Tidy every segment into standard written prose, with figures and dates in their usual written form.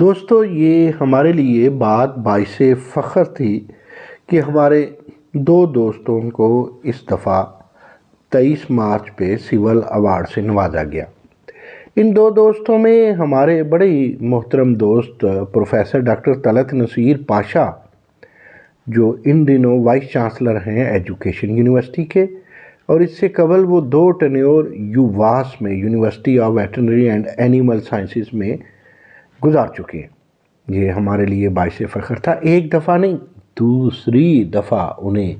دوستو یہ ہمارے لیے بات باعث فخر تھی کہ ہمارے دو دوستوں کو اس دفعہ 23 مارچ پہ سول ایوارڈ سے نوازا گیا۔ ان دو دوستوں میں ہمارے بڑے ہی محترم دوست پروفیسر ڈاکٹر طلعت نصیر پاشا، جو ان دنوں وائس چانسلر ہیں ایجوکیشن یونیورسٹی کے، اور اس سے قبل وہ 2 ٹینیور یوواس میں university of veterinary and animal sciences میں گزار چکے ہیں۔ یہ ہمارے لیے باعث فخر تھا۔ ایک دفعہ نہیں، دوسری دفعہ انہیں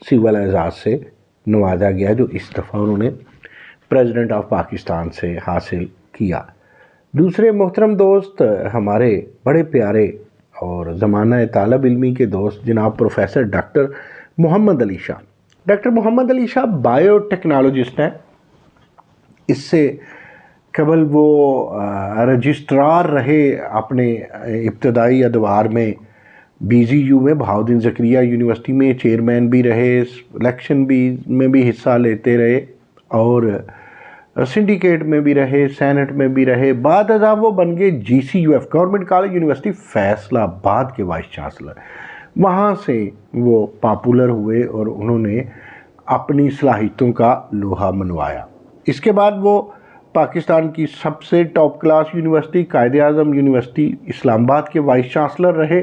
سول اعزاز سے نوازا گیا، جو اس دفعہ انہوں نے پریزیڈنٹ آف پاکستان سے حاصل کیا۔ دوسرے محترم دوست ہمارے بڑے پیارے اور زمانہ طالب علمی کے دوست جناب پروفیسر ڈاکٹر محمد علی شاہ۔ ڈاکٹر محمد علی شاہ بائیو ٹیکنالوجسٹ ہیں۔ اس سے قبل وہ رجسٹرار رہے اپنے ابتدائی ادوار میں BZU میں، بہاؤالدین زکریا یونیورسٹی میں چیئرمین بھی رہے، الیکشن میں بھی حصہ لیتے رہے، اور سنڈیکیٹ میں بھی رہے، سینٹ میں بھی رہے۔ بعد ازاں وہ بن گئے GCUF government college university Faisal آباد کے وائس چانسلر۔ وہاں سے وہ پاپولر ہوئے اور انہوں نے اپنی صلاحیتوں کا لوہا منوایا۔ اس کے بعد وہ پاکستان کی سب سے top class university Quaid Azam university اسلام آباد کے وائس چانسلر رہے۔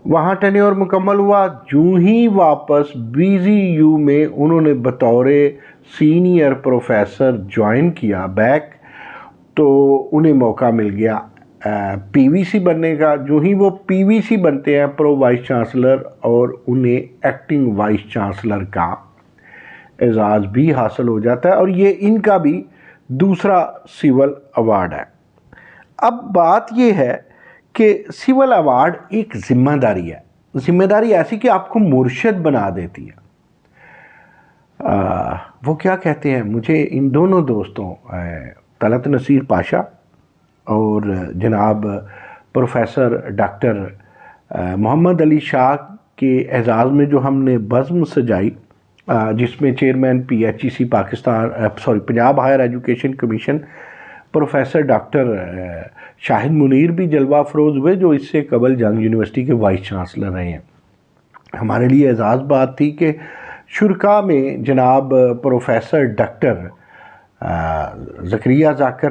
وہاں ٹینیور مکمل ہوا، جو ہی واپس BZU میں انہوں نے بطور سینئر پروفیسر جوائن کیا بیک، تو انہیں موقع مل گیا PVC بننے کا۔ جو ہی وہ PVC بنتے ہیں پرو وائس چانسلر، اور انہیں ایکٹنگ وائس چانسلر کا اعزاز بھی حاصل ہو جاتا ہے، اور یہ ان کا بھی دوسرا سول ایوارڈ ہے۔ اب بات یہ ہے کہ سول ایوارڈ ایک ذمہ داری ہے، ذمہ داری ایسی کہ آپ کو مرشد بنا دیتی ہے۔ وہ کیا کہتے ہیں، مجھے ان دونوں دوستوں طلعت نصیر پاشا اور جناب پروفیسر ڈاکٹر محمد علی شاہ کے اعزاز میں جو ہم نے بزم سجائی، جس میں chairman PHEC Punjab higher education commission professor doctor Shahid Munir بھی جلوہ افروز ہوئے، جو اس سے قبل جنگ یونیورسٹی کے وائس چانسلر رہے ہیں۔ ہمارے لیے اعزاز بات تھی کہ شرکاء میں جناب پروفیسر ڈاکٹر زکریا ذاکر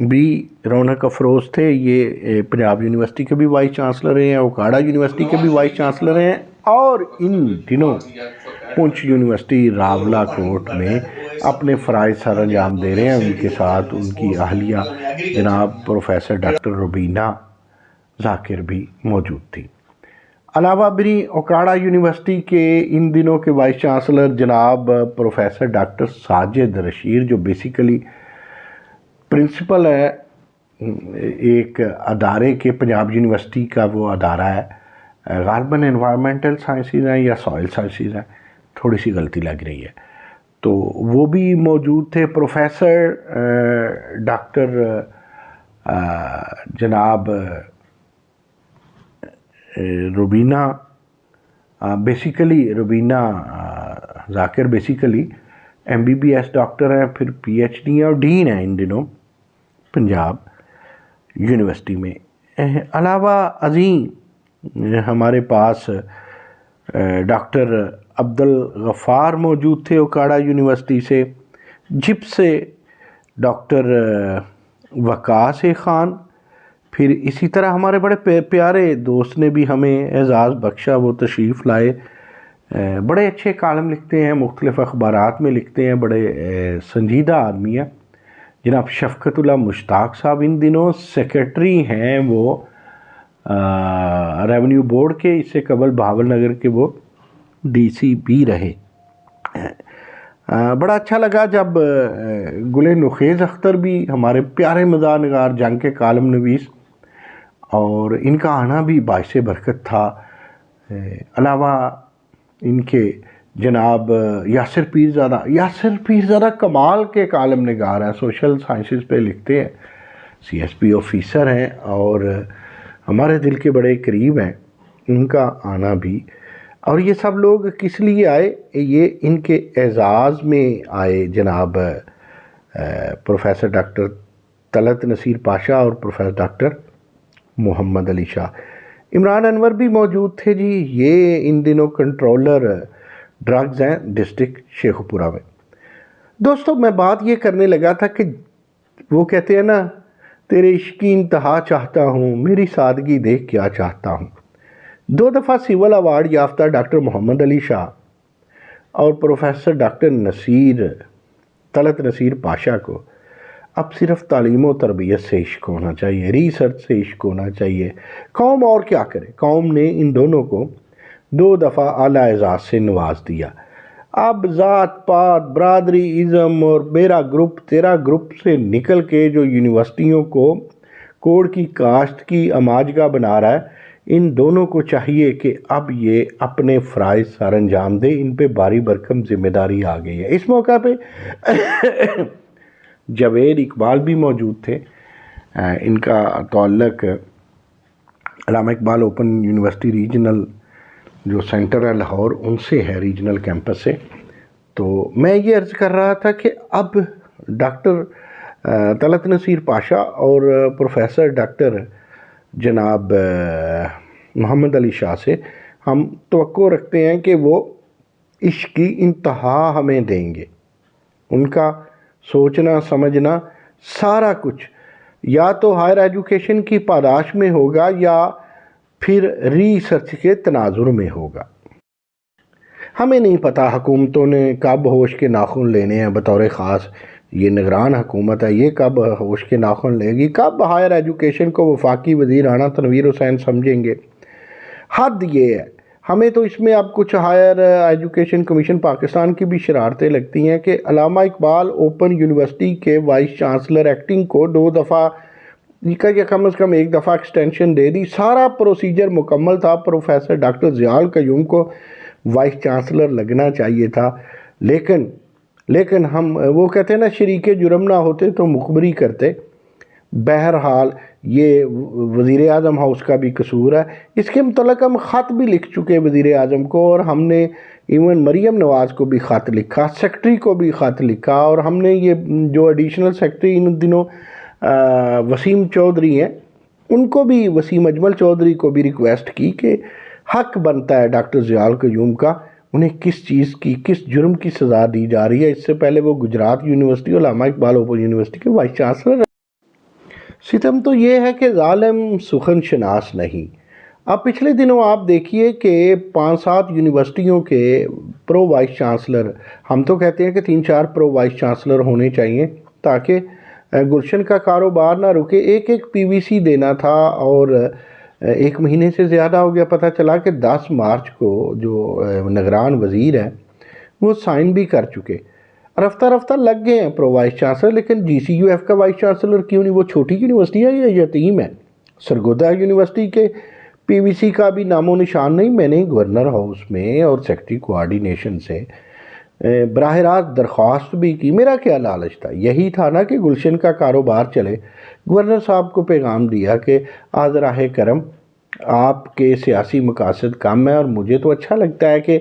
بھی رونق افروز تھے۔ یہ پنجاب یونیورسٹی کے بھی وائس چانسلر رہے ہیں، اوکاڑا یونیورسٹی کے بھی وائس چانسلر رہے ہیں، اور ان دنوں پونچھ یونیورسٹی راولہ کوٹ میں اپنے فرائض سر انجام دے رہے ہیں۔ ان کے ساتھ ان کی اہلیہ جناب پروفیسر ڈاکٹر روبینہ ذاکر بھی موجود تھی۔ علاوہ بری اوکاڑا یونیورسٹی کے ان دنوں کے وائس چانسلر جناب پروفیسر ڈاکٹر ساجد رشید، جو بیسیکلی پرنسپل ہے ایک ادارے کے، پنجاب یونیورسٹی کا وہ ادارہ ہے، غالباً انوائرمنٹل سائنسز ہیں یا سوائل سائنسز ہیں، تھوڑی سی غلطی لگ رہی ہے، تو وہ بھی موجود تھے۔ پروفیسر ڈاکٹر جناب روبینہ ذاکر بیسیکلی MBBS ڈاکٹر ہیں، پھر PhD ہیں اور ڈین ہیں ان دنوں پنجاب یونیورسٹی میں۔ علاوہ ازیں ہمارے پاس ڈاکٹر عبدالغفار موجود تھے اوکاڑا یونیورسٹی سے، جپ سے ڈاکٹر وقاص خان، پھر اسی طرح ہمارے بڑے پیارے دوست نے بھی ہمیں اعزاز بخشا، وہ تشریف لائے۔ بڑے اچھے کالم لکھتے ہیں، مختلف اخبارات میں لکھتے ہیں، بڑے سنجیدہ آدمی ہیں، جناب شفقت اللہ مشتاق صاحب ان دنوں سیکرٹری ہیں، وہ ریونیو بورڈ کے، اس سے قبل بہاول نگر کے وہ DC بھی رہے۔ بڑا اچھا لگا جب گل نخیز اختر بھی ہمارے پیارے مزاح نگار جنگ کے کالم نویس، اور ان کا آنا بھی باعث برکت تھا۔ علاوہ ان کے جناب یاسر پیرزادہ کمال کے کالم نگار ہیں، سوشل سائنسز پہ لکھتے ہیں، CSP آفیسر ہیں، اور ہمارے دل کے بڑے قریب ہیں۔ ان کا آنا بھی، اور یہ سب لوگ کس لیے آئے، یہ ان کے اعزاز میں آئے۔ جناب پروفیسر ڈاکٹر طلعت نصیر پاشا اور پروفیسر ڈاکٹر محمد علی شاہ۔ عمران انور بھی موجود تھے جی، یہ ان دنوں کنٹرولر ڈرگز ہیں ڈسٹرکٹ شیخو پورہ میں۔ دوستو میں بات یہ کرنے لگا تھا کہ وہ کہتے ہیں نا، تیرے عشق کی انتہا چاہتا ہوں، میری سادگی دیکھ کیا چاہتا ہوں۔ 2 دفعہ سول ایوارڈ یافتہ ڈاکٹر محمد علی شاہ اور پروفیسر ڈاکٹر طلعت نصیر پاشا کو اب صرف تعلیم و تربیت سے عشق ہونا چاہیے، ریسرچ سے عشق ہونا چاہیے۔ قوم اور کیا کرے، قوم نے ان دونوں کو 2 دفعہ اعلیٰ اعزاز سے نواز دیا۔ اب ذات پات، برادری ازم اور میرا گروپ تیرا گروپ سے نکل کے جو یونیورسٹیوں کو کوڑ کی کاشت کی اماجگاہ بنا رہا ہے، ان دونوں کو چاہیے کہ اب یہ اپنے فرائض سر انجام دے، ان پہ باری برکم ذمہ داری آ گئی ہے۔ اس موقع پہ جاوید اقبال بھی موجود تھے، ان کا تعلق علامہ اقبال اوپن یونیورسٹی ریجنل جو سینٹر ہے لاہور، ان سے ہے، ریجنل کیمپس سے۔ تو میں یہ عرض کر رہا تھا کہ اب ڈاکٹر طلعت نصیر پاشا اور پروفیسر ڈاکٹر جناب محمد علی شاہ سے ہم توقع رکھتے ہیں کہ وہ عشق کی انتہا ہمیں دیں گے۔ ان کا سوچنا سمجھنا سارا کچھ یا تو ہائر ایجوکیشن کی پاداش میں ہوگا یا پھر ریسرچ کے تناظر میں ہوگا۔ ہمیں نہیں پتہ حکومتوں نے کب ہوش کے ناخن لینے ہیں، بطور خاص یہ نگران حکومت ہے، یہ کب ہوش کے ناخن لے گی، کب ہائر ایجوکیشن کو وفاقی وزیر رانا تنویر حسین سمجھیں گے۔ حد یہ ہے، ہمیں تو اس میں اب کچھ ہائر ایجوکیشن کمیشن پاکستان کی بھی شرارتیں لگتی ہیں کہ علامہ اقبال اوپن یونیورسٹی کے وائس چانسلر ایکٹنگ کو 2 دفعہ یا کم از کم 1 دفعہ ایکسٹینشن دے دی۔ سارا پروسیجر مکمل تھا، پروفیسر ڈاکٹر ضیاء القیوم کو وائس چانسلر لگنا چاہیے تھا، لیکن ہم وہ کہتے ہیں نا، شریک جرم نہ ہوتے تو مخبری کرتے۔ بہرحال یہ وزیر اعظم ہاؤس کا بھی قصور ہے۔ اس کے متعلق ہم خط بھی لکھ چکے وزیر اعظم کو، اور ہم نے ایون مریم نواز کو بھی خط لکھا، سیکرٹری کو بھی خط لکھا، اور ہم نے یہ جو ایڈیشنل سیکرٹری ان دنوں وسیم چودھری ہیں، ان کو بھی، وسیم اجمل چودھری کو بھی ریکویسٹ کی کہ حق بنتا ہے ڈاکٹر ضیاء القیوم کا، انہیں کس چیز کی، کس جرم کی سزا دی جا رہی ہے۔ اس سے پہلے وہ گجرات یونیورسٹی اور علامہ اقبال اوپن یونیورسٹی کے وائس چانسلر ہیں۔ ستم تو یہ ہے کہ ظالم سخن شناس نہیں۔ اب پچھلے دنوں آپ دیکھیے کہ 5-7 یونیورسٹیوں کے پرو وائس چانسلر، ہم تو کہتے ہیں کہ 3-4 پرو وائس چانسلر ہونے چاہیے تاکہ گلشن کا کاروبار نہ رکے۔ ایک پی وی سی دینا تھا، اور 1 مہینے سے زیادہ ہو گیا۔ پتہ چلا کہ 10 مارچ کو جو نگران وزیر ہیں وہ سائن بھی کر چکے، رفتہ رفتہ لگ گئے ہیں پرو وائس چانسلر۔ لیکن جی سی یو ایف کا وائس چانسلر کیوں نہیں؟ وہ چھوٹی یونیورسٹی ہے یا یتیم ہے؟ سرگودا یونیورسٹی کے پی وی سی کا بھی نام و نشان نہیں۔ میں نے گورنر ہاؤس میں اور سیکرٹری کوآرڈینیشن سے براہ راست درخواست بھی کی۔ میرا کیا لالچ تھا؟ یہی تھا نا کہ گلشن کا کاروبار چلے۔ گورنر صاحب کو پیغام دیا کہ آذراہ کرم، آپ کے سیاسی مقاصد کم ہیں، اور مجھے تو اچھا لگتا ہے کہ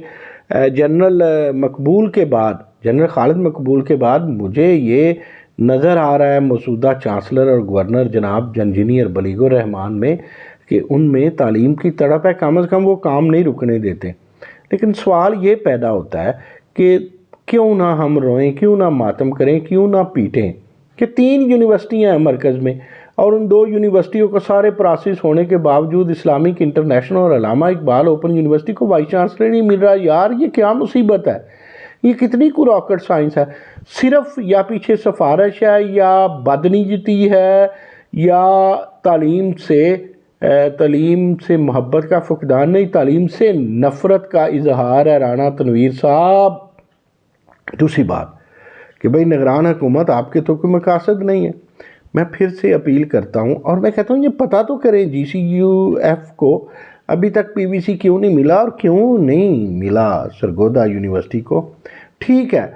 جنرل خالد مقبول کے بعد مجھے یہ نظر آ رہا ہے مسودہ چانسلر اور گورنر جناب انجینئر بلیغ الرحمان میں کہ ان میں تعلیم کی تڑپ ہے، کم از کم وہ کام نہیں رکنے دیتے۔ لیکن سوال یہ پیدا ہوتا ہے کہ کیوں نہ ہم روئیں، کیوں نہ ماتم کریں، کیوں نہ پیٹیں کہ 3 یونیورسٹیاں ہیں مرکز میں، اور ان 2 یونیورسٹیوں کو سارے پراسس ہونے کے باوجود اسلامک انٹرنیشنل اور علامہ اقبال اوپن یونیورسٹی کو وائس چانسلر نہیں مل رہا۔ یار یہ کیا مصیبت ہے؟ یہ کتنی کو راکٹ سائنس ہے؟ صرف یا پیچھے سفارش ہے، یا بدنیتی ہے، یا تعلیم سے محبت کا فقدان نہیں، تعلیم سے نفرت کا اظہار ہے رانا تنویر صاحب۔ دوسری بات کہ بھئی نگران حکومت آپ کے تو کوئی مقاصد نہیں ہے۔ میں پھر سے اپیل کرتا ہوں، اور میں کہتا ہوں یہ پتہ تو کریں جی سی یو ایف کو ابھی تک پی وی سی کیوں نہیں ملا، اور کیوں نہیں ملا سرگودا یونیورسٹی کو۔ ٹھیک ہے،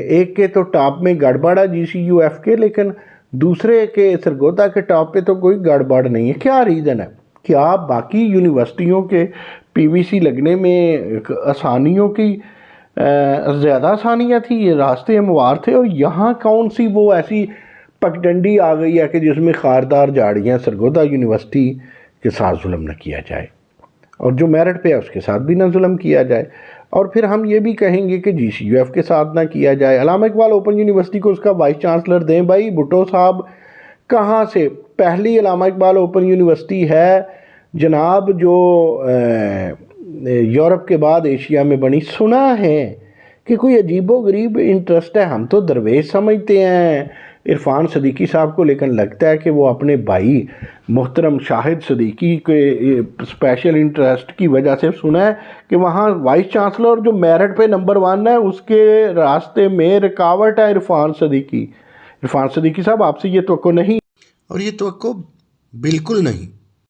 ایک کے تو ٹاپ میں گڑبڑ ہے جی سی یو ایف کے، لیکن دوسرے کے سرگودا کے ٹاپ پہ تو کوئی گڑبڑ نہیں ہے۔ کیا ریزن ہے؟ کیا باقی یونیورسٹیوں کے پی وی سی لگنے میں آسانیوں کی زیادہ آسانیاں تھی، یہ راستے ہموار تھے، اور یہاں کون سی وہ ایسی پگڈنڈی آ گئی ہے کہ جس میں خاردار جھاڑیاں سرگودا یونیورسٹی کے ساتھ ظلم نہ کیا جائے اور جو میرٹ پہ ہے اس کے ساتھ بھی نہ ظلم کیا جائے، اور پھر ہم یہ بھی کہیں گے کہ جی سی یو ایف کے ساتھ نہ کیا جائے۔ علامہ اقبال اوپن یونیورسٹی کو اس کا وائس چانسلر دیں۔ بھائی بھٹو صاحب کہاں سے؟ پہلی علامہ اقبال اوپن یونیورسٹی ہے جناب جو یورپ کے بعد ایشیا میں بنی۔ سنا ہے کہ کوئی عجیب و غریب انٹرسٹ ہے، ہم تو درویش سمجھتے ہیں عرفان صدیقی صاحب کو، لیکن لگتا ہے کہ وہ اپنے بھائی محترم شاہد صدیقی کے اسپیشل انٹرسٹ کی وجہ سے سنا ہے کہ وہاں وائس چانسلر جو میرٹ پہ نمبر 1 ہے اس کے راستے میں رکاوٹ ہے عرفان صدیقی۔ عرفان صدیقی صاحب آپ سے یہ توقع نہیں، اور یہ توقع بالکل نہیں